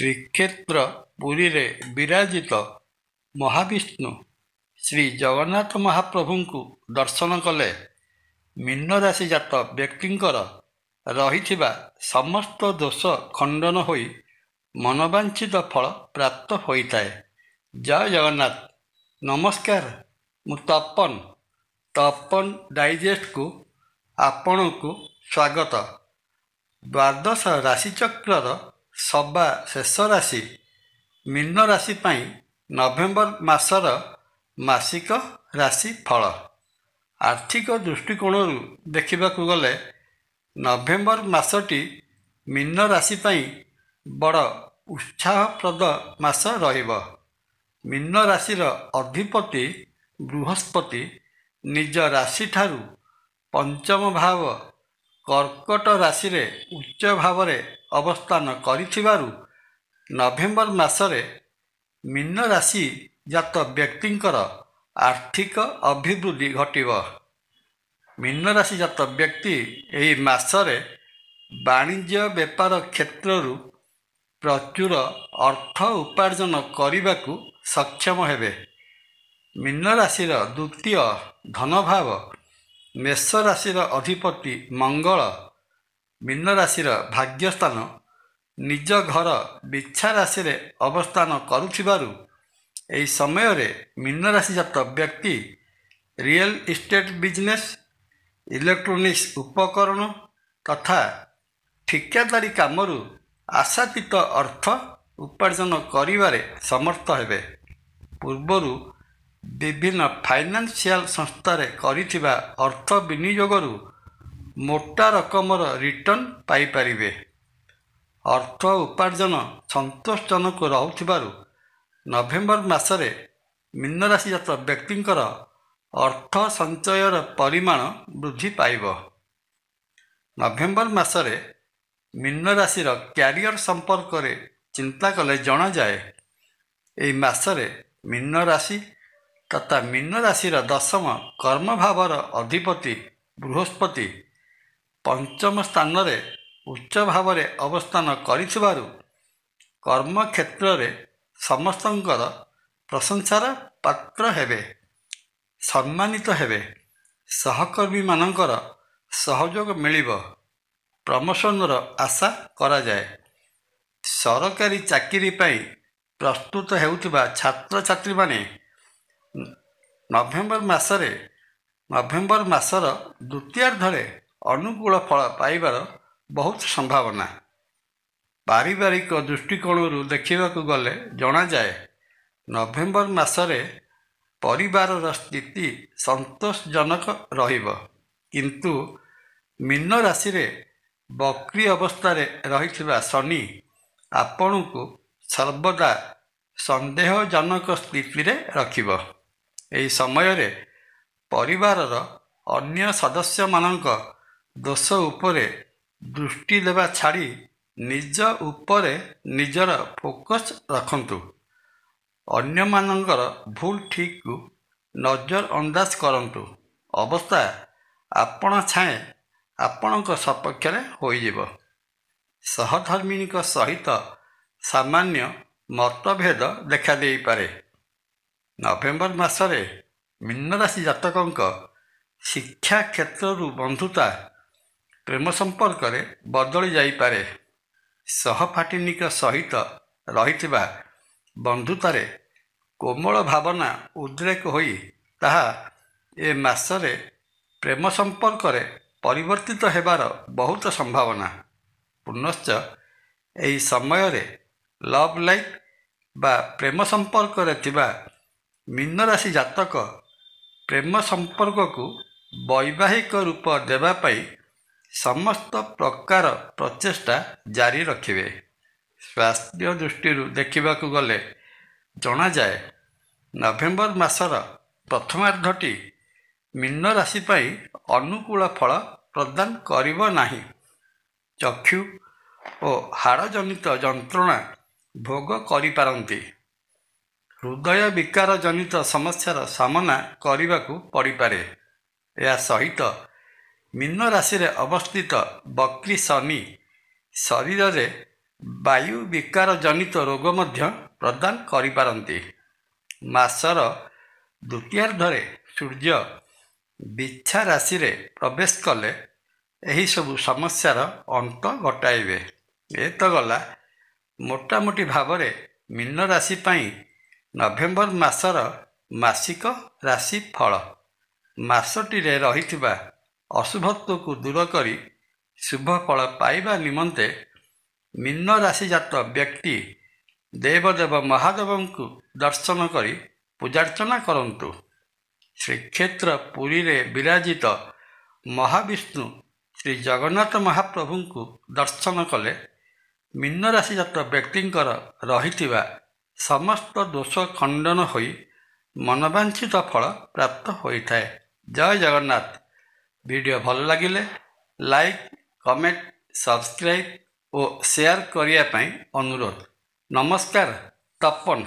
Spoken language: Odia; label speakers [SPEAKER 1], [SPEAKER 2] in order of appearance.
[SPEAKER 1] ଶ୍ରୀକ୍ଷେତ୍ର ପୁରୀରେ ବିରାଜିତ ମହାବିଷ୍ଣୁ ଶ୍ରୀ ଜଗନ୍ନାଥ ମହାପ୍ରଭୁଙ୍କୁ ଦର୍ଶନ କଲେ ମୀନ ରାଶି ଜାତ ବ୍ୟକ୍ତିଙ୍କର ରହିଥିବା ସମସ୍ତ ଦୋଷ ଖଣ୍ଡନ ହୋଇ ମନବାଞ୍ଛିତ ଫଳ ପ୍ରାପ୍ତ ହୋଇଥାଏ। ଜୟ ଜଗନ୍ନାଥ। ନମସ୍କାର, ମୁଁ ତପନ ଡାଇଜେଷ୍ଟକୁ ଆପଣଙ୍କୁ ସ୍ୱାଗତ। ଦ୍ୱାଦଶ ରାଶିଚକ୍ରର ସବା ଶେଷ ରାଶି ମୀନ ରାଶି ପାଇଁ ନଭେମ୍ବର ମାସର ମାସିକ ରାଶି ଫଳ। ଆର୍ଥିକ ଦୃଷ୍ଟିକୋଣରୁ ଦେଖିବାକୁ ଗଲେ ନଭେମ୍ବର ମାସଟି ମୀନ ରାଶି ପାଇଁ ବଡ଼ ଉତ୍ସାହପ୍ରଦ ମାସ ରହିବ। ମୀନ ରାଶିର ଅଧିପତି ବୃହସ୍ପତି ନିଜ ରାଶିଠାରୁ ପଞ୍ଚମ ଭାବ କର୍କଟ ରାଶିରେ ଉଚ୍ଚ ଭାବରେ ଅବସ୍ଥାନ କରିଥିବାରୁ ନଭେମ୍ବର ମାସରେ ମୀନ ରାଶି ଜାତ ବ୍ୟକ୍ତିଙ୍କର ଆର୍ଥିକ ଅଭିବୃଦ୍ଧି ଘଟିବ। ମୀନ ରାଶି ଜାତ ବ୍ୟକ୍ତି ଏହି ମାସରେ ବାଣିଜ୍ୟ ବେପାର କ୍ଷେତ୍ରରୁ ପ୍ରଚୁର ଅର୍ଥ ଉପାର୍ଜନ କରିବାକୁ ସକ୍ଷମ ହେବେ। ମୀନ ରାଶିର ଦ୍ୱିତୀୟ ଧନଭାବ ମେଷ ରାଶିର ଅଧିପତି ମଙ୍ଗଳ ମୀନ ରାଶିର ଭାଗ୍ୟସ୍ଥାନ ନିଜ ଘର ବିଛା ରାଶିରେ ଅବସ୍ଥାନ କରୁଥିବାରୁ ଏହି ସମୟରେ ମୀନ ରାଶି ଜାତ ବ୍ୟକ୍ତି ରିଏଲ ଇଷ୍ଟେଟ ବିଜନେସ୍, ଇଲେକ୍ଟ୍ରୋନିକ୍ସ ଉପକରଣ ତଥା ଠିକାଦାରୀ କାମରୁ ଆଶାତୀତ ଅର୍ଥ ଉପାର୍ଜନ କରିବାରେ ସମର୍ଥ ହେବେ। ପୂର୍ବରୁ ବିଭିନ୍ନ ଫାଇନାନ୍ସିଆଲ ସଂସ୍ଥାରେ କରିଥିବା ଅର୍ଥ ବିନିଯୋଗରୁ ମୋଟା ରକମର ରିଟର୍ଣ୍ଣ ପାଇପାରିବେ। ଅର୍ଥ ଉପାର୍ଜନ ସନ୍ତୋଷଜନକ ରହୁଥିବାରୁ ନଭେମ୍ବର ମାସରେ ମୀନ ରାଶି ଜାତ ବ୍ୟକ୍ତିଙ୍କର ଅର୍ଥ ସଞ୍ଚୟର ପରିମାଣ ବୃଦ୍ଧି ପାଇବ। ନଭେମ୍ବର ମାସରେ ମୀନ ରାଶିର କ୍ୟାରିୟର ସମ୍ପର୍କରେ ଚିନ୍ତା କଲେ ଜଣାଯାଏ ଏହି ମାସରେ ମୀନ ରାଶି ତଥା ମୀନ ରାଶିର ଦଶମ କର୍ମଭାବର ଅଧିପତି ବୃହସ୍ପତି ପଞ୍ଚମ ସ୍ଥାନରେ ଉଚ୍ଚ ଭାବରେ ଅବସ୍ଥାନ କରିଥିବାରୁ କର୍ମକ୍ଷେତ୍ରରେ ସମସ୍ତଙ୍କର ପ୍ରଶଂସାର ପାତ୍ର ହେବେ, ସମ୍ମାନିତ ହେବେ। ସହକର୍ମୀମାନଙ୍କର ସହଯୋଗ ମିଳିବ, ପ୍ରମୋଶନର ଆଶା କରାଯାଏ। ସରକାରୀ ଚାକିରି ପାଇଁ ପ୍ରସ୍ତୁତ ହେଉଥିବା ଛାତ୍ରଛାତ୍ରୀମାନେ ନଭେମ୍ବର ମାସର ଦ୍ୱିତୀୟାର୍ଦ୍ଧରେ ଅନୁକୂଳ ଫଳ ପାଇବାର ବହୁତ ସମ୍ଭାବନା। ପାରିବାରିକ ଦୃଷ୍ଟିକୋଣରୁ ଦେଖିବାକୁ ଗଲେ ଜଣାଯାଏ ନଭେମ୍ବର ମାସରେ ପରିବାରର ସ୍ଥିତି ସନ୍ତୋଷଜନକ ରହିବ, କିନ୍ତୁ ମୀନ ରାଶିରେ ବକ୍ରି ଅବସ୍ଥାରେ ରହିଥିବା ଶନି ଆପଣଙ୍କୁ ସର୍ବଦା ସନ୍ଦେହଜନକ ସ୍ଥିତିରେ ରଖିବ। ଏହି ସମୟରେ ପରିବାରର ଅନ୍ୟ ସଦସ୍ୟମାନଙ୍କ ଦୋଷ ଉପରେ ଦୃଷ୍ଟି ଦେବା ଛାଡ଼ି ନିଜ ଉପରେ ନିଜର ଫୋକସ୍ ରଖନ୍ତୁ। ଅନ୍ୟମାନଙ୍କର ଭୁଲ ଠିକକୁ ନଜର ଅନ୍ଦାଜ କରନ୍ତୁ। ଅବସ୍ଥା ଆପଣା ଛାଏଁ ଆପଣଙ୍କ ସପକ୍ଷରେ ହୋଇଯିବ। ସହଧର୍ମିଣୀଙ୍କ ସହିତ ସାମାନ୍ୟ ମତଭେଦ ଦେଖାଦେଇପାରେ। ନଭେମ୍ବର ମାସରେ ମୀନ ରାଶି ଜାତକଙ୍କ ଶିକ୍ଷା କ୍ଷେତ୍ରରୁ ବନ୍ଧୁତା ପ୍ରେମ ସମ୍ପର୍କରେ ବଦଳି ଯାଇପାରେ। ସହପାଠିନୀଙ୍କ ସହିତ ରହିଥିବା ବନ୍ଧୁତାରେ କୋମଳ ଭାବନା ଉଦ୍ରେକ ହୋଇ ତାହା ଏ ମାସରେ ପ୍ରେମ ସମ୍ପର୍କରେ ପରିବର୍ତ୍ତିତ ହେବାର ବହୁତ ସମ୍ଭାବନା। ପୁନଶ୍ଚ ଏହି ସମୟରେ ଲଭ୍ ଲାଇଫ୍ ବା ପ୍ରେମ ସମ୍ପର୍କରେ ଥିବା ମୀନ ରାଶି ଜାତକ ପ୍ରେମ ସମ୍ପର୍କକୁ ବୈବାହିକ ରୂପ ଦେବା ପାଇଁ ସମସ୍ତ ପ୍ରକାର ପ୍ରଚେଷ୍ଟା ଜାରି ରଖିବେ। ସ୍ୱାସ୍ଥ୍ୟ ଦୃଷ୍ଟିରୁ ଦେଖିବାକୁ ଗଲେ ଜଣାଯାଏ ନଭେମ୍ବର ମାସର ପ୍ରଥମାର୍ଦ୍ଧଟି ମୀନ ରାଶି ପାଇଁ ଅନୁକୂଳ ଫଳ ପ୍ରଦାନ କରିବ ନାହିଁ। ଚକ୍ଷୁ ଓ ହାଡ଼ଜନିତ ଯନ୍ତ୍ରଣା ଭୋଗ କରିପାରନ୍ତି। ହୃଦୟ ବିକାର ଜନିତ ସମସ୍ୟାର ସାମନା କରିବାକୁ ପଡ଼ିପାରେ। ଏହା ସହିତ ମୀନ ରାଶିରେ ଅବସ୍ଥିତ ବକ୍ରି ଶନି ଶରୀରରେ ବାୟୁ ବିକାର ଜନିତ ରୋଗ ମଧ୍ୟ ପ୍ରଦାନ କରିପାରନ୍ତି। ମାସର ଦ୍ୱିତୀୟାର୍ଦ୍ଧରେ ସୂର୍ଯ୍ୟ ବିଛା ରାଶିରେ ପ୍ରବେଶ କଲେ ଏହିସବୁ ସମସ୍ୟାର ଅନ୍ତ ଘଟାଇବେ। ଏ ତ ଗଲା ମୋଟାମୋଟି ଭାବରେ ମୀନ ରାଶି ପାଇଁ ନଭେମ୍ବର ମାସର ମାସିକ ରାଶି ଫଳ। ମାସଟିରେ ରହିଥିବା ଅଶୁଭତ୍ୱକୁ ଦୂର କରି ଶୁଭ ଫଳ ପାଇବା ନିମନ୍ତେ ମୀନ ରାଶିଜାତ ବ୍ୟକ୍ତି ଦେବଦେବ ମହାଦେବଙ୍କୁ ଦର୍ଶନ କରି ପୂଜାର୍ଚ୍ଚନା କରନ୍ତୁ। ଶ୍ରୀକ୍ଷେତ୍ର ପୁରୀରେ ବିରାଜିତ ମହାବିଷ୍ଣୁ ଶ୍ରୀ ଜଗନ୍ନାଥ ମହାପ୍ରଭୁଙ୍କୁ ଦର୍ଶନ କଲେ ମୀନ ରାଶିଜାତ ବ୍ୟକ୍ତିଙ୍କର ରହିଥିବା ସମସ୍ତ ଦୋଷ ଖଣ୍ଡନ ହୋଇ ମନବାଞ୍ଛିତ ଫଳ ପ୍ରାପ୍ତ ହୋଇଥାଏ। ଜୟ ଜଗନ୍ନାଥ। ଭିଡ଼ିଓ ଭଲ ଲାଗିଲେ ଲାଇକ୍, କମେଣ୍ଟ, ସବସ୍କ୍ରାଇବ୍ ଓ ସେୟାର କରିବା ପାଇଁ ଅନୁରୋଧ। ନମସ୍କାର। ତପନ।